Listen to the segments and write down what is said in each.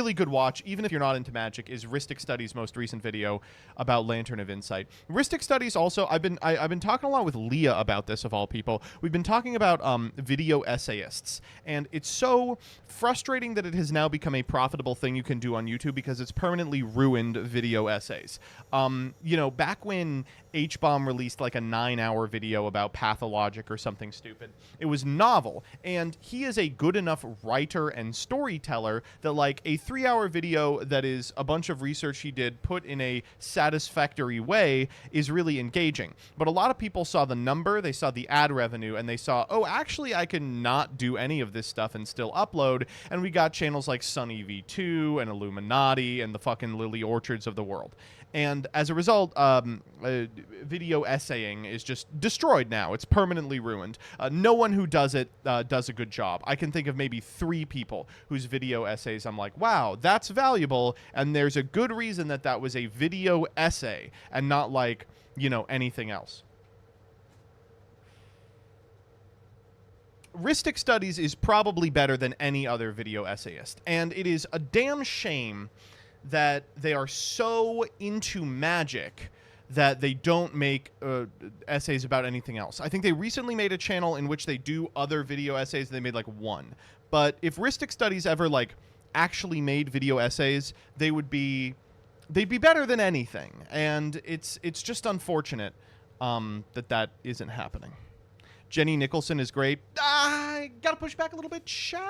really good watch, even if you're not into Magic, is Ristic Studies' most recent video about Lantern of Insight. Ristic Studies also, I've been talking a lot with Leah about this, of all people. We've been talking about video essayists, and it's so frustrating that it has now become a profitable thing you can do on YouTube because it's permanently ruined video essays. You know, back when H-Bomb released like a 9-hour video about pathologic or something stupid, it was novel, and he is a good enough writer and storyteller that like a 3-hour video that is a bunch of research he did put in a satisfactory way is really engaging. But a lot of people saw the number, they saw the ad revenue, and they saw, oh, actually I can not do any of this stuff and still upload, and we got channels like Sunny V2 and Illuminati and the fucking Lily Orchards of the world. And as a result, video essaying is just destroyed now. It's permanently ruined. No one who does it does a good job. I can think of maybe 3 people whose video essays I'm like, wow, that's valuable, and there's a good reason that that was a video essay and not like, you know, anything else. Ristic Studies is probably better than any other video essayist, and it is a damn shame that they are so into Magic that they don't make essays about anything else. I think they recently made a channel in which they do other video essays. They made like 1. But if Ristic Studies ever like actually made video essays, they'd be better than anything. And it's just unfortunate that isn't happening. Jenny Nicholson is great. I gotta push back a little bit. Chat.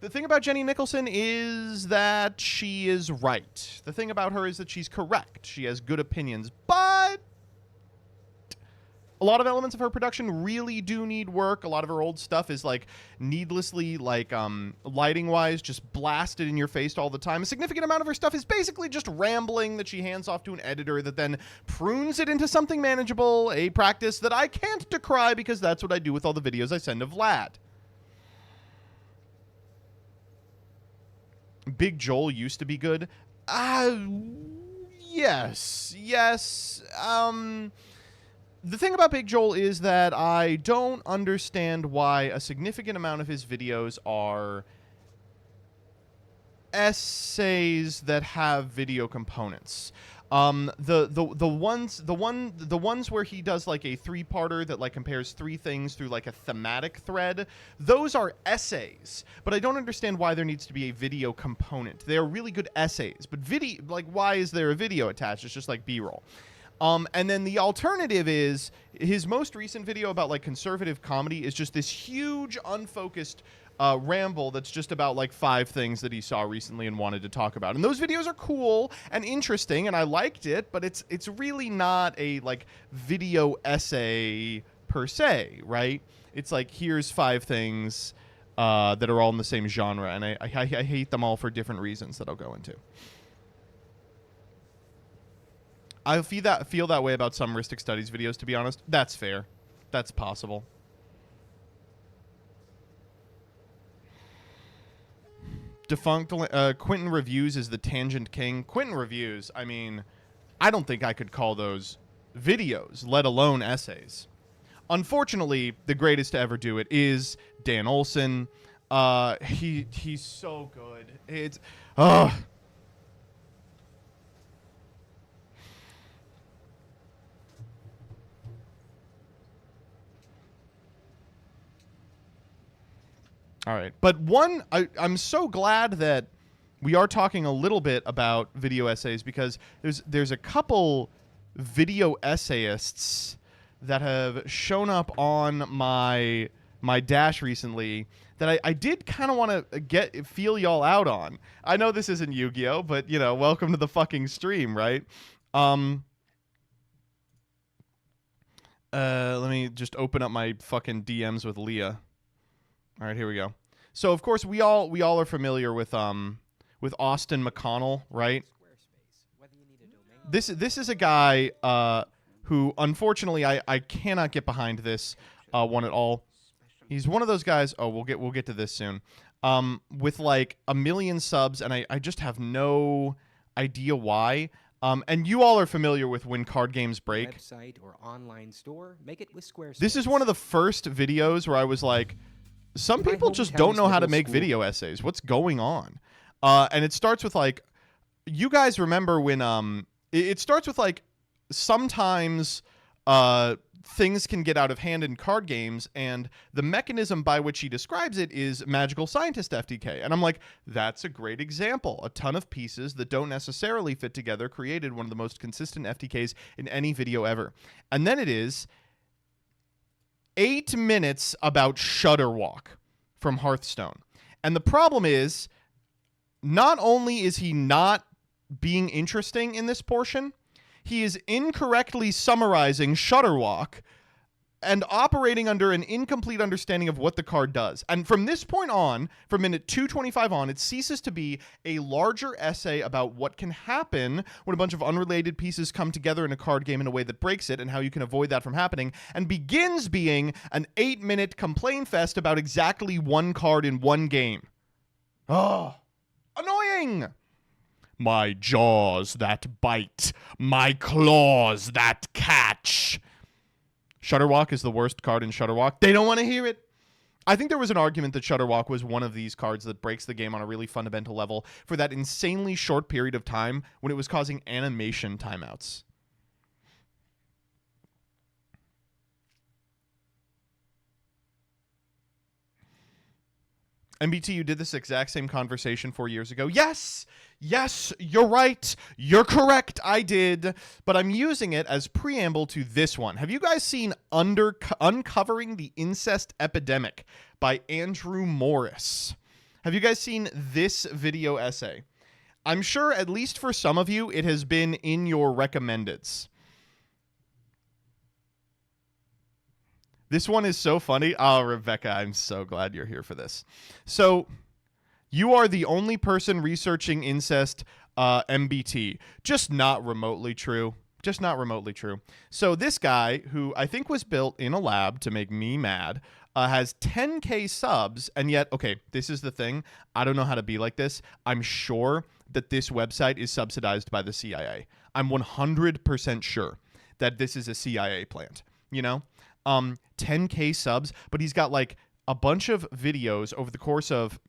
The thing about Jenny Nicholson is that she is right. The thing about her is that she's correct. She has good opinions, but a lot of elements of her production really do need work. A lot of her old stuff is like needlessly, like lighting wise, just blasted in your face all the time. A significant amount of her stuff is basically just rambling that she hands off to an editor that then prunes it into something manageable, a practice that I can't decry because that's what I do with all the videos I send to Vlad. Big Joel used to be good. Yes. The thing about Big Joel is that I don't understand why a significant amount of his videos are essays that have video components. The ones where he does like a 3-parter that like compares 3 things through like a thematic thread, those are essays. But I don't understand why there needs to be a video component. They are really good essays, but video, like, why is there a video attached? It's just like B-roll. And then the alternative is his most recent video about like conservative comedy is just this huge unfocused ramble that's just about like 5 things that he saw recently and wanted to talk about. And those videos are cool and interesting, and I liked it, but it's really not a like video essay per se, right? It's like, here's 5 things that are all in the same genre, and I hate them all for different reasons that I'll go into. I feel that way about some Ristic Studies videos, to be honest. That's fair. That's possible. Defunct Quentin Reviews is the Tangent King. Quentin Reviews, I mean, I don't think I could call those videos, let alone essays. Unfortunately, the greatest to ever do it is Dan Olson. He's so good. It's all right. But I'm so glad that we are talking a little bit about video essays, because there's a couple video essayists that have shown up on my dash recently that I did kind of want to feel y'all out on. I know this isn't Yu-Gi-Oh, but you know, welcome to the fucking stream, right? Let me just open up my fucking DMs with Leah. All right, here we go. So of course we all are familiar with Austin McConnell, right? This is a guy who unfortunately I cannot get behind this one at all. He's one of those guys. Oh, we'll get to this soon. With like 1 million subs, and I just have no idea why. And you all are familiar with When Card Games Break. Website or online store, make it with Squarespace. This is one of the first videos where I was like, Some people just don't know how to make video essays. What's going on? And it starts with like, you guys remember when it starts with like, sometimes things can get out of hand in card games, and the mechanism by which he describes it is magical scientist FTK. And I'm like, that's a great example. A ton of pieces that don't necessarily fit together created one of the most consistent FTKs in any video ever. And then it is 8 minutes about Shudderwalk from Hearthstone. And the problem is, not only is he not being interesting in this portion, he is incorrectly summarizing Shudderwalk and operating under an incomplete understanding of what the card does. And from this point on, from minute 225 on, it ceases to be a larger essay about what can happen when a bunch of unrelated pieces come together in a card game in a way that breaks it and how you can avoid that from happening, and begins being an 8-minute complaint fest about exactly one card in one game. Oh, annoying! My jaws that bite, my claws that catch. Shudderwalk is the worst card in Shudderwalk. They don't want to hear it. I think there was an argument that Shudderwalk was one of these cards that breaks the game on a really fundamental level for that insanely short period of time when it was causing animation timeouts. MBT, you did this exact same conversation 4 years ago. Yes, you're right. You're correct. I did. But I'm using it as preamble to this one. Have you guys seen Uncovering the Incest Epidemic by Andrew Morris? Have you guys seen this video essay? I'm sure, at least for some of you, it has been in your recommendeds. This one is so funny. Oh, Rebecca, I'm so glad you're here for this. So, you are the only person researching incest, MBT. Just not remotely true. Just not remotely true. So, this guy, who I think was built in a lab to make me mad, has 10K subs, and yet, okay, this is the thing. I don't know how to be like this. I'm sure that this website is subsidized by the CIA. I'm 100% sure that this is a CIA plant, you know? 10K subs, but he's got like a bunch of videos over the course of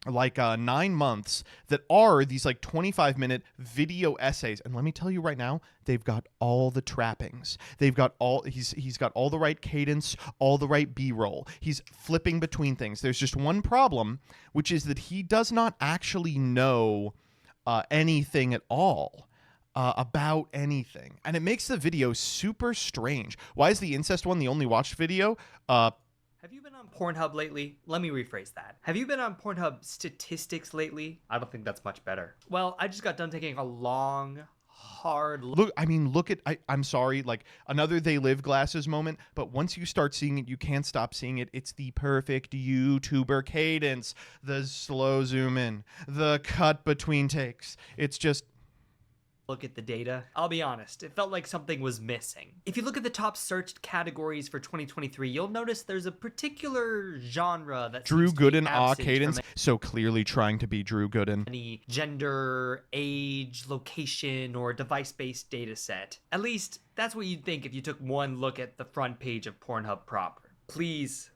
like 9 months that are these like 25-minute video essays. And let me tell you right now, they've got all the trappings. They've got all, he's got all the right cadence, all the right B-roll. He's flipping between things. There's just one problem, which is that he does not actually know anything at all. About anything. And it makes the video super strange. Why is the incest one the only watched video? Have you been on Pornhub lately? Let me rephrase that. Have you been on Pornhub statistics lately? I don't think that's much better. Well, I just got done taking a long, hard look. Look at, I'm sorry, like another They Live glasses moment, but once you start seeing it, you can't stop seeing it. It's the perfect YouTuber cadence. The slow zoom in, the cut between takes. It's just... Look at the data. I'll be honest, it felt like something was missing. If you look at the top searched categories for 2023, you'll notice there's a particular genre that Drew Gooden cadence, so clearly trying to be Drew Gooden. Any gender, age, location, or device-based data set. At least, that's what you'd think if you took one look at the front page of Pornhub proper. Please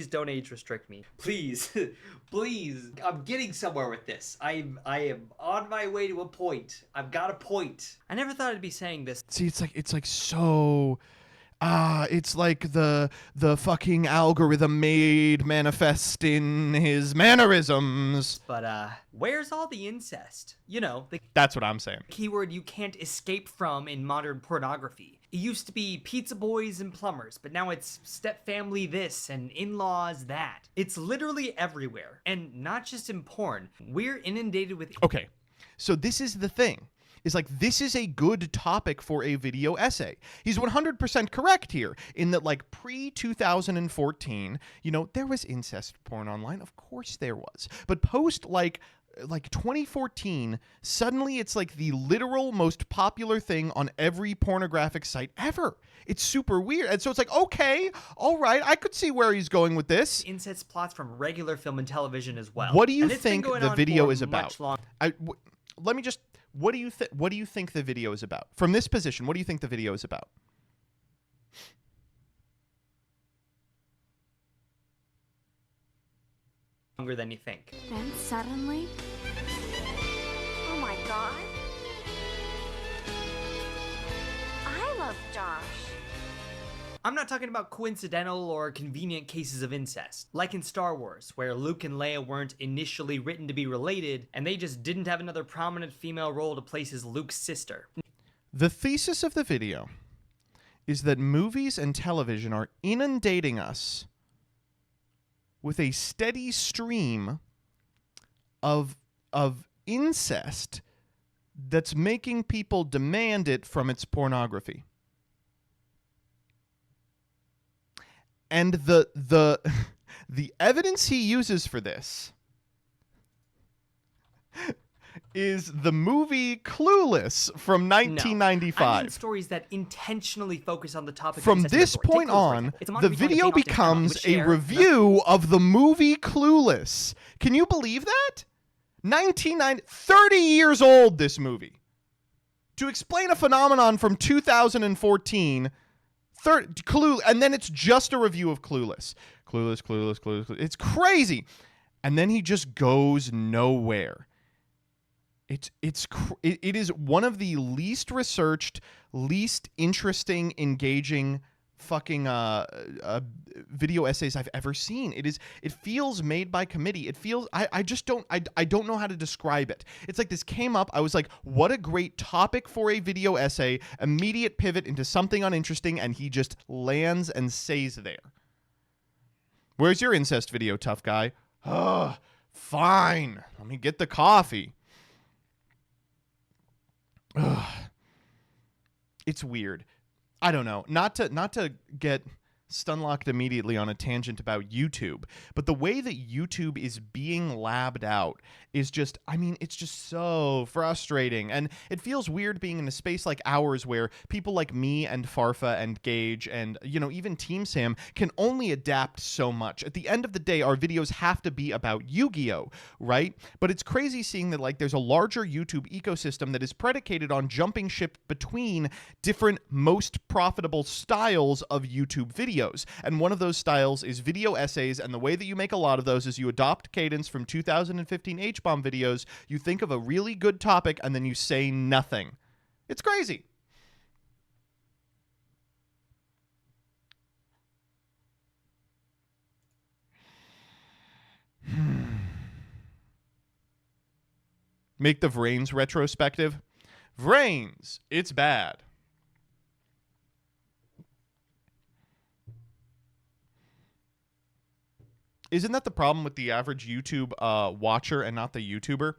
don't age restrict me. Please, please. I'm getting somewhere with this. I am on my way to a point. I've got a point. I never thought I'd be saying this. See, it's like so... it's like the fucking algorithm made manifest in his mannerisms. But, where's all the incest? You know, that's what I'm saying. Keyword you can't escape from in modern pornography. It used to be pizza boys and plumbers, but now it's stepfamily this and in-laws that. It's literally everywhere. And not just in porn. We're inundated with... Okay, so this is the thing. Is like, this is a good topic for a video essay. He's 100% correct here in that, like, pre-2014, you know, there was incest porn online. Of course there was. But post, like 2014, suddenly it's like the literal most popular thing on every pornographic site ever. It's super weird. And so it's like, okay, all right, I could see where he's going with this. Incest plots from regular film and television as well. What do you think the video is about? Let me just... What do you think the video is about? From this position, what do you think the video is about? longer than you think. Then suddenly... Oh my god. I love Josh. I'm not talking about coincidental or convenient cases of incest, like in Star Wars, where Luke and Leia weren't initially written to be related, and they just didn't have another prominent female role to place as Luke's sister. The thesis of the video is that movies and television are inundating us with a steady stream of incest that's making people demand it from its pornography. And the evidence he uses for this is the movie Clueless from 1995. No, I mean stories that intentionally focus on the topic. From of this Take point Clueless, for on, example. It's a the modern retelling video of Jane Austen's becomes with a Cher. review of the movie Clueless. Can you believe that? 30 years old, this movie. To explain a phenomenon from 2014, and then it's just a review of Clueless. Clueless. It's crazy. And then he just goes nowhere. It is one of the least researched, least interesting, engaging fucking video essays I've ever seen. It feels made by committee. It feels I don't know how to describe it. It's like this came up, I was like, what a great topic for a video essay, immediate pivot into something uninteresting, and he just lands and stays there. Where's your incest video, tough guy? Ugh, fine. Let me get the coffee. Ugh. It's weird. I don't know. Not to get stunlocked immediately on a tangent about YouTube, but the way that YouTube is being labbed out is just, I mean, it's just so frustrating. And it feels weird being in a space like ours where people like me and Farfa and Gage and, you know, even Team Sam can only adapt so much. At the end of the day, our videos have to be about Yu-Gi-Oh, right? But it's crazy seeing that, like, there's a larger YouTube ecosystem that is predicated on jumping ship between different most profitable styles of YouTube videos. And one of those styles is video essays, and the way that you make a lot of those is you adopt cadence from 2015 H-Bomb videos, you think of a really good topic, and then you say nothing. It's crazy. Make the Vrains retrospective. Vrains, it's bad. Isn't that the problem with the average YouTube watcher and not the YouTuber?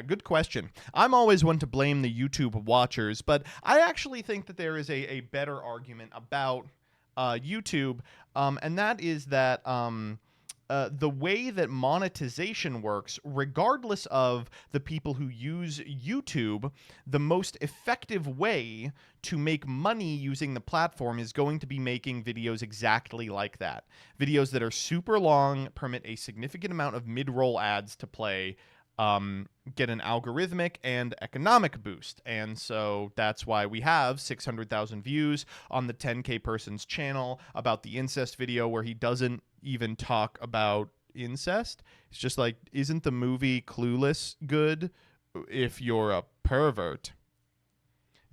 Good question. I'm always one to blame the YouTube watchers, but I actually think that there is a better argument about YouTube, and that is that the way that monetization works, regardless of the people who use YouTube, the most effective way to make money using the platform is going to be making videos exactly like that. Videos that are super long, permit a significant amount of mid-roll ads to play, get an algorithmic and economic boost. And so that's why we have 600,000 views on the 10K person's channel about the incest video where he doesn't even talk about incest. It's just like, isn't the movie Clueless good if you're a pervert?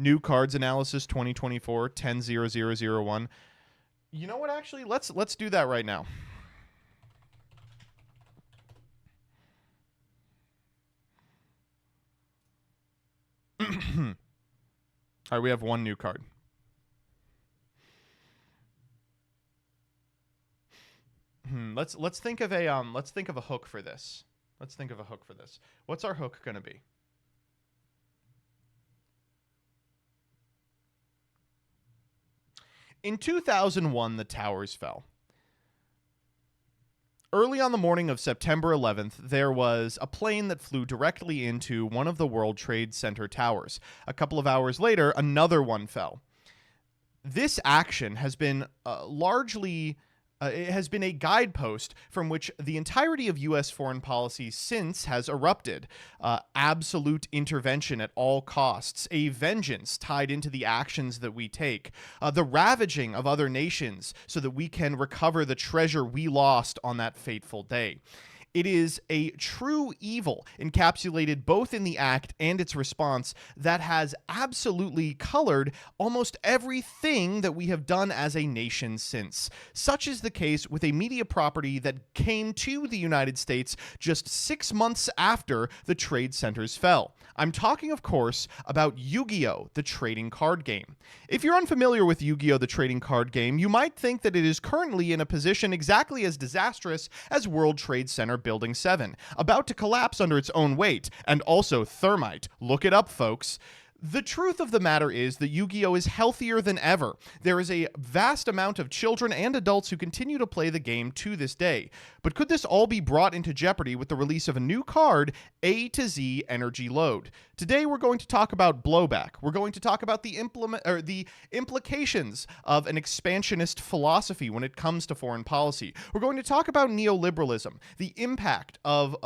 New cards analysis 2024 100001. You know what, actually, let's do that right now. All right, we have one new card. Let's think of a hook for this. What's our hook going to be? In 2001, the towers fell. Early on the morning of September 11th, there was a plane that flew directly into one of the World Trade Center towers. A couple of hours later, another one fell. This action has been largely it has been a guidepost from which the entirety of U.S. foreign policy since has erupted. Absolute intervention at all costs, a vengeance tied into the actions that we take, the ravaging of other nations so that we can recover the treasure we lost on that fateful day. It is a true evil encapsulated both in the act and its response that has absolutely colored almost everything that we have done as a nation since. Such is the case with a media property that came to the United States just 6 months after the trade centers fell. I'm talking, of course, about Yu-Gi-Oh!, the trading card game. If you're unfamiliar with Yu-Gi-Oh!, the trading card game, you might think that it is currently in a position exactly as disastrous as World Trade Center Building 7, about to collapse under its own weight, and also thermite. Look it up, folks. The truth of the matter is that Yu-Gi-Oh! Is healthier than ever. There is a vast amount of children and adults who continue to play the game to this day. But could this all be brought into jeopardy with the release of a new card, A to Z Energy Load? Today we're going to talk about blowback. We're going to talk about the implications of an expansionist philosophy when it comes to foreign policy. We're going to talk about neoliberalism, the impact of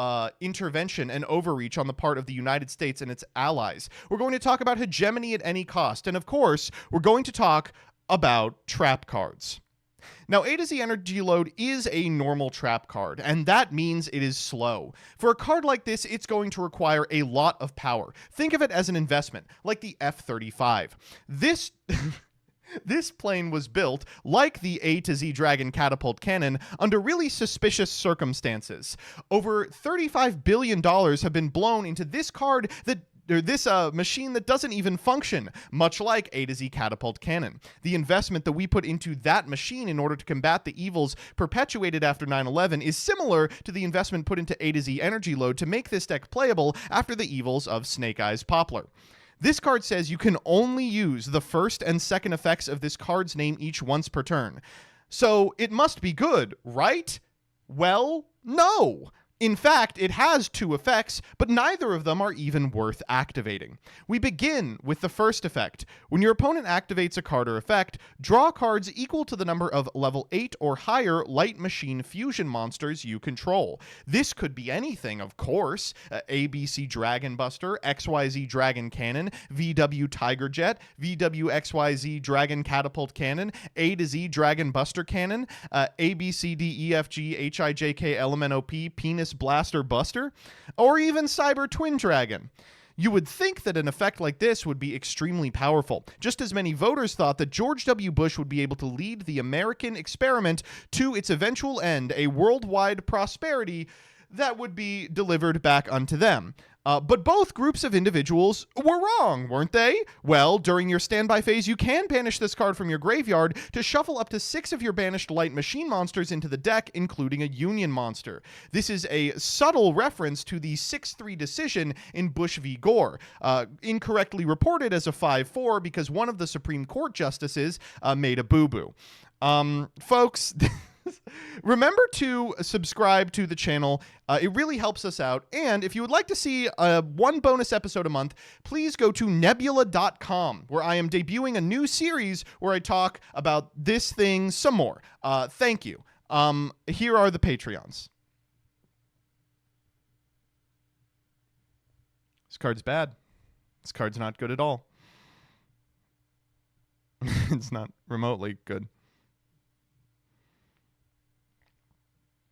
intervention and overreach on the part of the United States and its allies. We're going to talk about hegemony at any cost. And of course, we're going to talk about trap cards. Now, A to Z Energy Load is a normal trap card, and that means it is slow. For a card like this, it's going to require a lot of power. Think of it as an investment, like the F-35. This plane was built, like the A to Z Dragon catapult cannon, under really suspicious circumstances. Over $35 billion have been blown into this card this machine that doesn't even function, much like A to Z catapult cannon. The investment that we put into that machine in order to combat the evils perpetuated after 9/11 is similar to the investment put into A to Z Energy Load to make this deck playable after the evils of Snake Eyes Poplar. This card says you can only use the first and second effects of this card's name each once per turn. So it must be good, right? Well, no. In fact, it has 2 effects, but neither of them are even worth activating. We begin with the first effect. When your opponent activates a card or effect, draw cards equal to the number of level 8 or higher light machine fusion monsters you control. This could be anything, of course. ABC Dragon Buster, XYZ Dragon Cannon, VW Tiger Jet, VW XYZ Dragon Catapult Cannon, A to Z Dragon Buster Cannon, ABCDEFG HIJK LMNOP Penis Blaster Buster, or even Cyber Twin Dragon. You would think that an effect like this would be extremely powerful, just as many voters thought that George W. Bush would be able to lead the American experiment to its eventual end, a worldwide prosperity that would be delivered back unto them. But both groups of individuals were wrong, weren't they? Well, during your standby phase, you can banish this card from your graveyard to shuffle up to 6 of your banished light machine monsters into the deck, including a Union monster. This is a subtle reference to the 6-3 decision in Bush v. Gore, incorrectly reported as a 5-4 because one of the Supreme Court justices made a boo-boo. Folks... Remember to subscribe to the channel. It really helps us out. And if you would like to see one bonus episode a month, please go to nebula.com, where I am debuting a new series where I talk about this thing some more. Thank you. Here are the Patreons. This card's bad. This card's not good at all. It's not remotely good.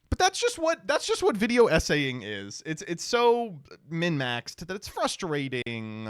But that's just what video essaying is. It's so min-maxed that it's frustrating.